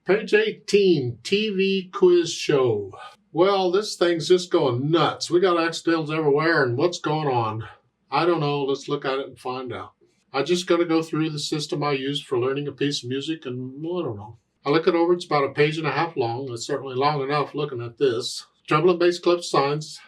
Page 18, TV quiz show. Well, this thing's just going nuts. We got accidentals everywhere, and what's going on? I don't know. Let's look at it and find out. I just got to go through the system I use for learning a piece of music, and well, I don't know. I look it over. It's about a page and a half long. It's certainly long enough looking at this. Treble and bass clef signs.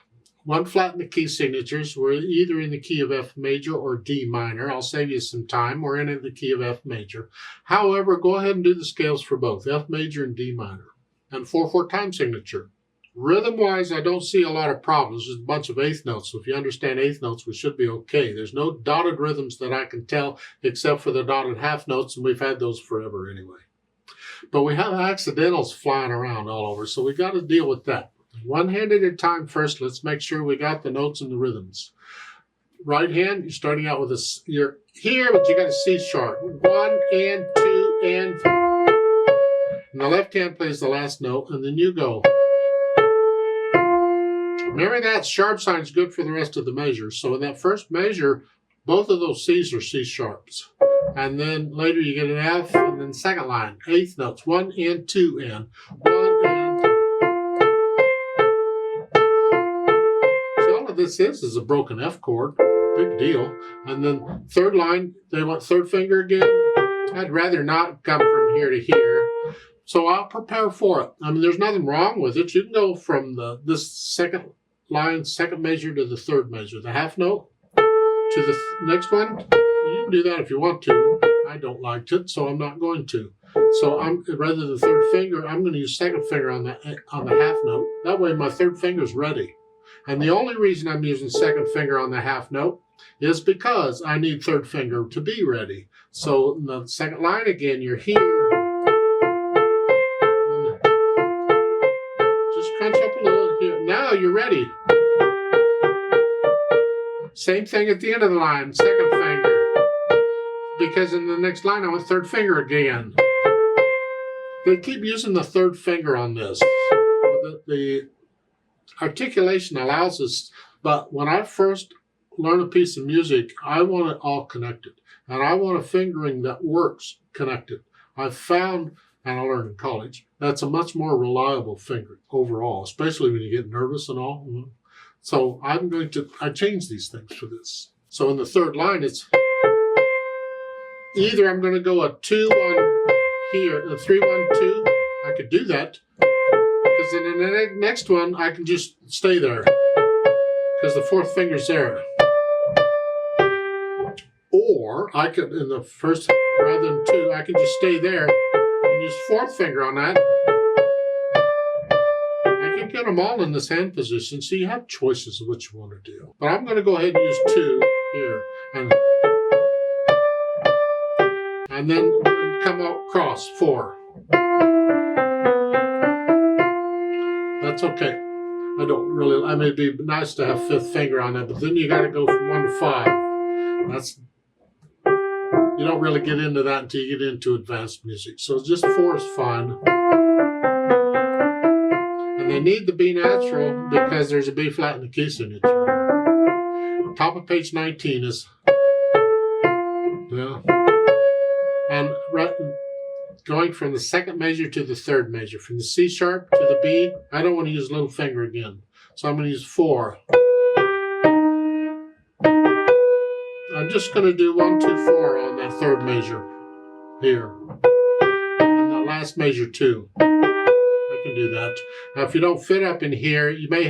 One flat in the key signatures. We're either in the key of F major or D minor. I'll save you some time. We're in the key of F major. However, go ahead and do the scales for both, F major and D minor. And 4/4 time signature. Rhythm-wise, I don't see a lot of problems. There's a bunch of eighth notes. So if you understand eighth notes, we should be okay. There's no dotted rhythms that I can tell except for the dotted half notes, and we've had those forever anyway. But we have accidentals flying around all over, so we got to deal with that. One hand at a time first. Let's make sure we got the notes and the rhythms. Right hand, you're starting out with you're here, but you got a C sharp. 1 and 2 and 3. And the left hand plays the last note, and then you go. Remember that sharp sign is good for the rest of the measures. So in that first measure, both of those C's are C sharps. And then later you get an F, and then second line, eighth notes, 1 and 2 and 1 and. This is a broken F chord, big deal. And then third line, they want third finger again. I'd rather not come from here to here, so I'll prepare for it. I mean, there's nothing wrong with it. You can go from this second line, second measure to the third measure, the half note to the next one. You can do that if you want to. I don't like it, so I'm not going to. So rather than third finger, I'm going to use second finger on the half note. That way my third finger's ready. And the only reason I'm using second finger on the half note is because I need third finger to be ready. So in the second line again, you're here. Just crunch up a little here. Now you're ready. Same thing at the end of the line, second finger. Because in the next line I want third finger again. They keep using the third finger on this. The articulation allows us, but when I first learn a piece of music, I want it all connected. And I want a fingering that works connected. I've found, and I learned in college, that's a much more reliable fingering overall, especially when you get nervous and all. So I change these things for this. So in the third line, it's either I'm going to go a 2-1 here, a 3-1-2. I could do that. Because in the next one, I can just stay there. Because the fourth finger's there. Or I could, in the first, rather than 2, I can just stay there and use fourth finger on that. I can get them all in this hand position, so you have choices of what you want to do. But I'm going to go ahead and use 2 here. And then come out across 4. That's okay. I mean, it'd be nice to have fifth finger on that, but then you got to go from 1 to 5. You don't really get into that until you get into advanced music. So just 4 is fine. And they need to be natural because there's a B flat in the key signature. Top of page 19 is, yeah. And going from the second measure to the third measure, from the C sharp to the B, I don't want to use little finger again. So I'm going to use 4. I'm just going to do 1, 2, 4 on that third measure here. And that last measure 2. I can do that. Now if you don't fit up in here, you can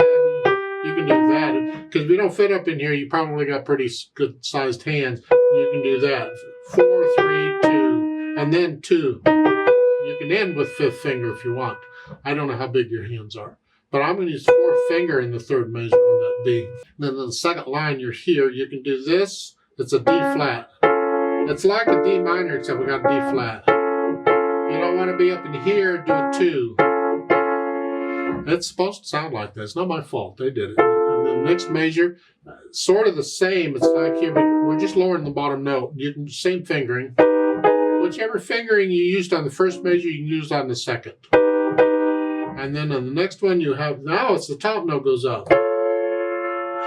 do that. Because if you don't fit up in here, you probably got pretty good sized hands. You can do that. 4, 3, 2, and then 2. You can end with fifth finger if you want. I don't know how big your hands are. But I'm going to use fourth finger in the third measure on that B. And then the second line, you're here. You can do this. It's a D flat. It's like a D minor, except we got a D flat. You don't want to be up in here, do a 2. It's supposed to sound like that. It's not my fault. They did it. And the next measure, sort of the same. It's like here, but we're just lowering the bottom note. You can same fingering. Whichever fingering you used on the first measure, you can use on the second. And then on the next one, you have, now it's the top note goes up.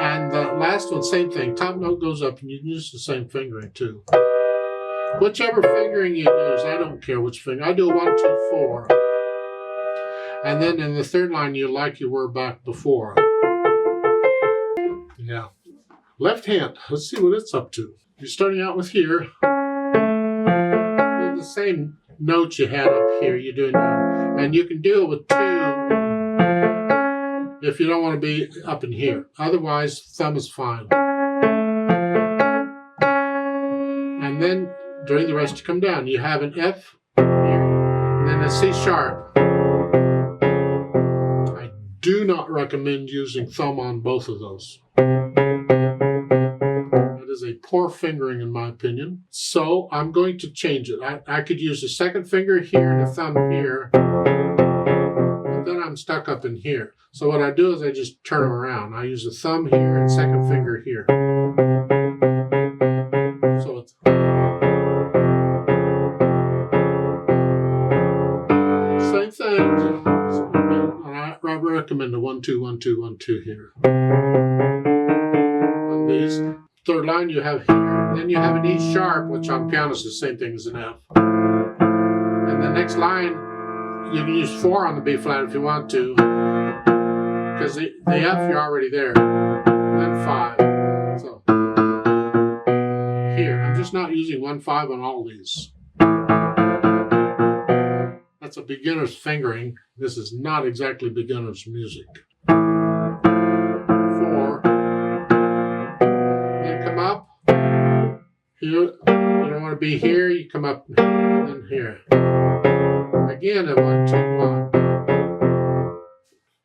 And the last one, same thing. Top note goes up, and you can use the same fingering too. Whichever fingering you use, I don't care which finger. I do 1, 2, 4. And then in the third line, you like you were back before. Yeah. Left hand, let's see what it's up to. You're starting out with here. The same notes you had up here, you're doing that. And you can do it with 2 if you don't want to be up in here. Otherwise, thumb is fine. And then during the rest you come down. You have an F here, and then a C sharp. I do not recommend using thumb on both of those. That is a poor fingering in my opinion. So I'm going to change it. I could use the second finger here and the thumb here, but then I'm stuck up in here. So what I do is I just turn them around. I use the thumb here and second finger here. So it's same thing. And I recommend a 1 2 1 2 1 2 here. On these third line you have here, then you have an E sharp, which on piano is the same thing as an F. And the next line you can use 4 on the B flat if you want to, because the F you're already there. And then 5. So here, I'm just not using 1 5 on all these. That's a beginner's fingering. This is not exactly beginner's music. 4. Then come up. Here, you don't want to be here. You come up and then here. Again, a 1 2 1.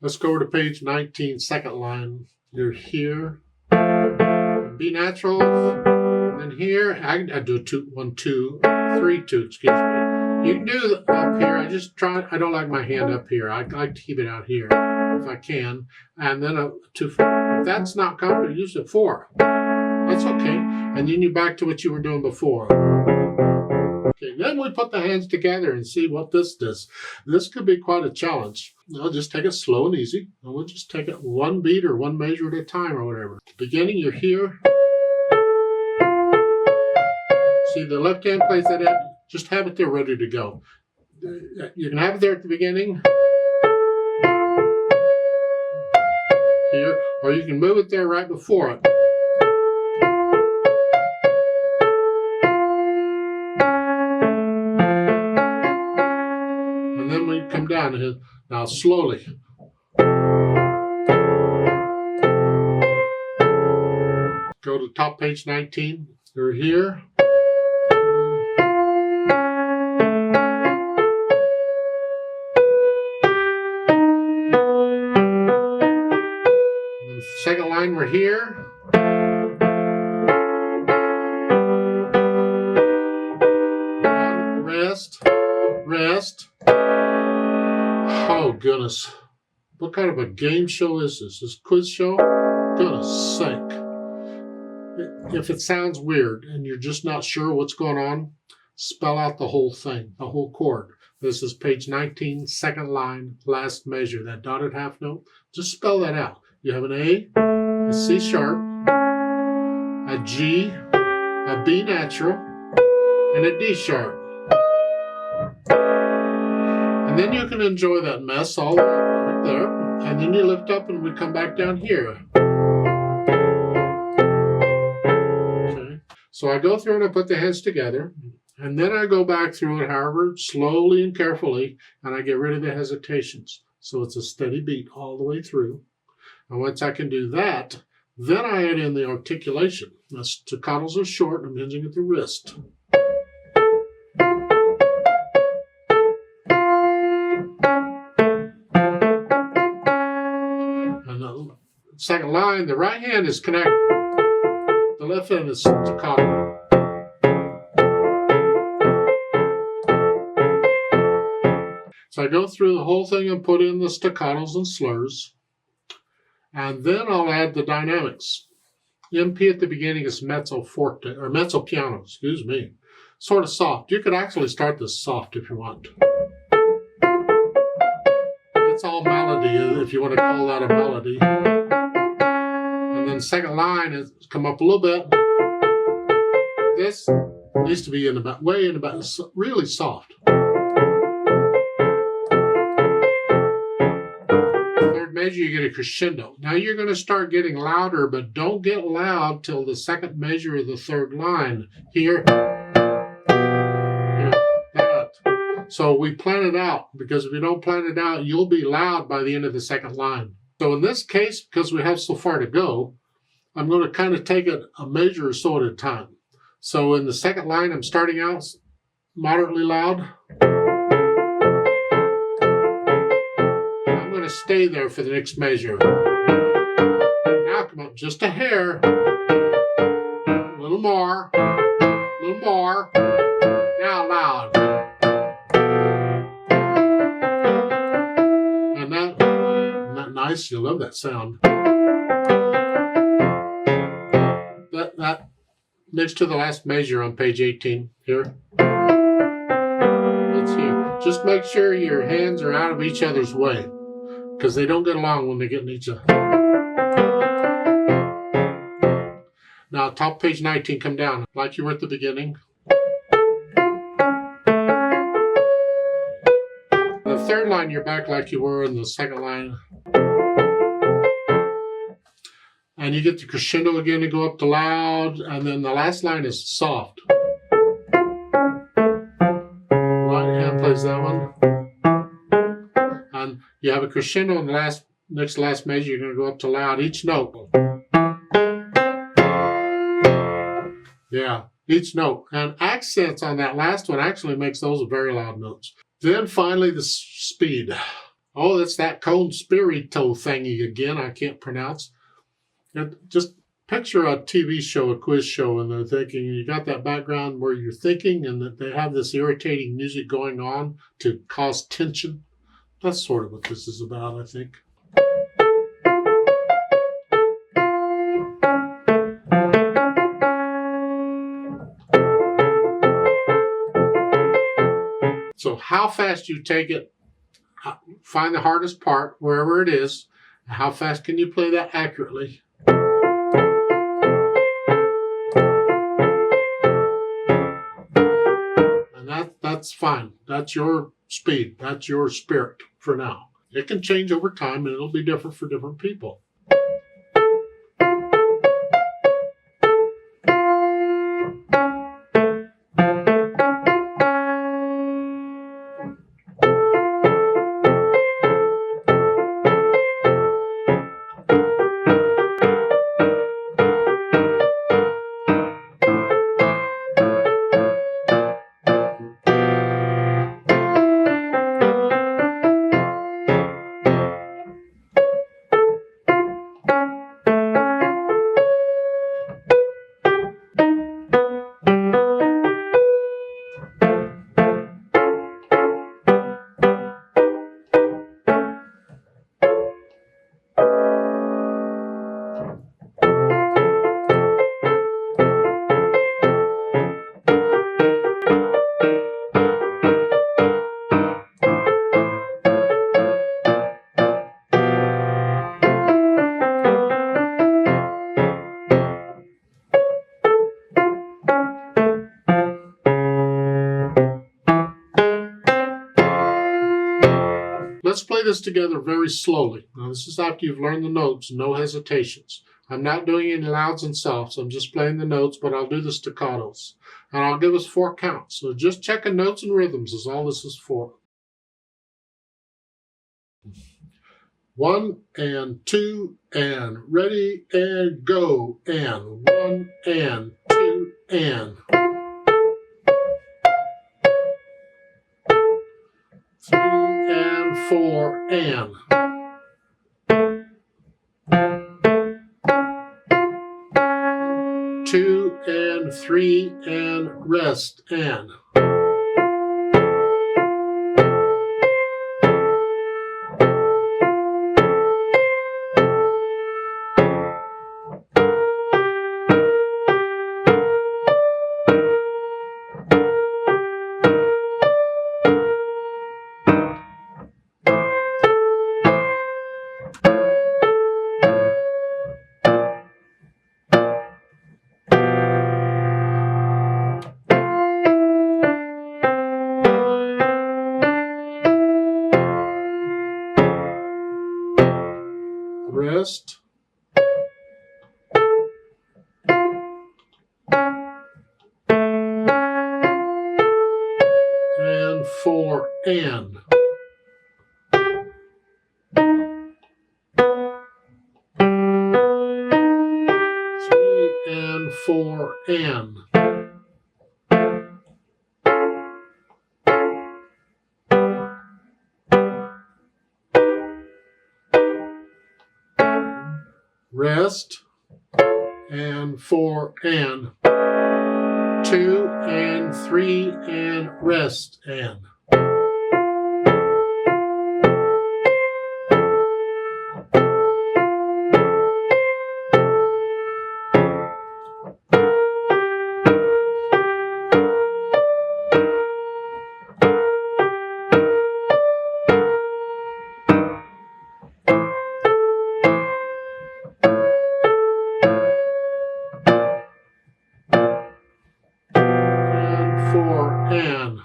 Let's go over to page 19, second line. You're here. B natural. And then here, I do a 2 1 2 3 2. Excuse me. You can do up here. I don't like my hand up here. I like to keep it out here if I can. And then a 2 4. If that's not comfortable, use a 4. That's okay. And then you're back to what you were doing before. Okay, then we put the hands together and see what this does. This could be quite a challenge. I'll just take it slow and easy. And we'll just take it 1 beat or 1 measure at a time or whatever. At the beginning, you're here. See, the left hand plays that in. Just have it there ready to go. You can have it there at the beginning. Here. Or you can move it there right before it. And then we come down here. Now slowly. Go to top page 19. You're here. Second line, we're here. Rest, rest. Oh, goodness. What kind of a game show is this? This quiz show? Goodness sake. If it sounds weird and you're just not sure what's going on, spell out the whole thing, the whole chord. This is page 19, second line, last measure, that dotted half note. Just spell that out. You have an A, a C sharp, a G, a B natural, and a D sharp. And then you can enjoy that mess all right there. And then you lift up and we come back down here. Okay. So I go through and I put the hands together. And then I go back through it, however, slowly and carefully, and I get rid of the hesitations. So it's a steady beat all the way through. And once I can do that, then I add in the articulation. The staccatos are short, I'm hinging at the wrist. And the second line, the right hand is connected. The left hand is staccato. So I go through the whole thing and put in the staccatos and slurs. And then I'll add the dynamics. MP at the beginning is mezzo forte, or mezzo piano, excuse me. Sort of soft. You could actually start this soft if you want. It's all melody, if you want to call that a melody. And then second line is come up a little bit. This needs to be in about, way in about, really soft. measure, you get a crescendo. Now you're going to start getting louder, but don't get loud till the second measure of the third line. Here, that. So we plan it out, because if you don't plan it out, you'll be loud by the end of the second line. So in this case, because we have so far to go, I'm going to kind of take it a measure or so at a time. So in the second line, I'm starting out moderately loud. I'm going to stay there for the next measure. Now come up just a hair. A little more. A little more. Now loud. And that, isn't that nice? You love that sound. That next to the last measure on page 18 here. It's here. Just make sure your hands are out of each other's way, because they don't get along when they get in each other. Now, top page 19, come down like you were at the beginning. The third line, you're back like you were in the second line. And you get the crescendo again to go up to loud, and then the last line is soft. Right hand plays that one. And you have a crescendo in the next to last measure, you're going to go up to loud, each note. Yeah, each note. And accents on that last one actually makes those very loud notes. Then finally the speed. Oh, that's that conspirito thingy again, I can't pronounce. Just picture a TV show, a quiz show, and they're thinking, you got that background where you're thinking and that they have this irritating music going on to cause tension. That's sort of what this is about, I think. So how fast you take it, find the hardest part, wherever it is, how fast can you play that accurately? That's fine. That's your speed. That's your spirit for now. It can change over time, and it'll be different for different people. Let's play this together very slowly. Now, this is after you've learned the notes, no hesitations. I'm not doing any louds and softs. I'm just playing the notes, but I'll do the staccatos. And I'll give us 4 counts. So just checking notes and rhythms is all this is for. 1 and 2 and ready and go. And 1 and 2 and 3 and 4 and 2 and 3 and rest and rest, and 4 and. 3 and 4 and. Rest, and 4 and. 2 and 3 and rest and. And 4 and.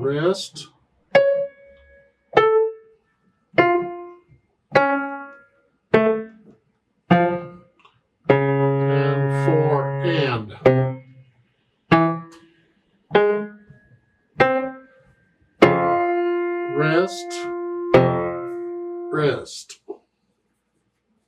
Rest, and 4 and. Rest, rest.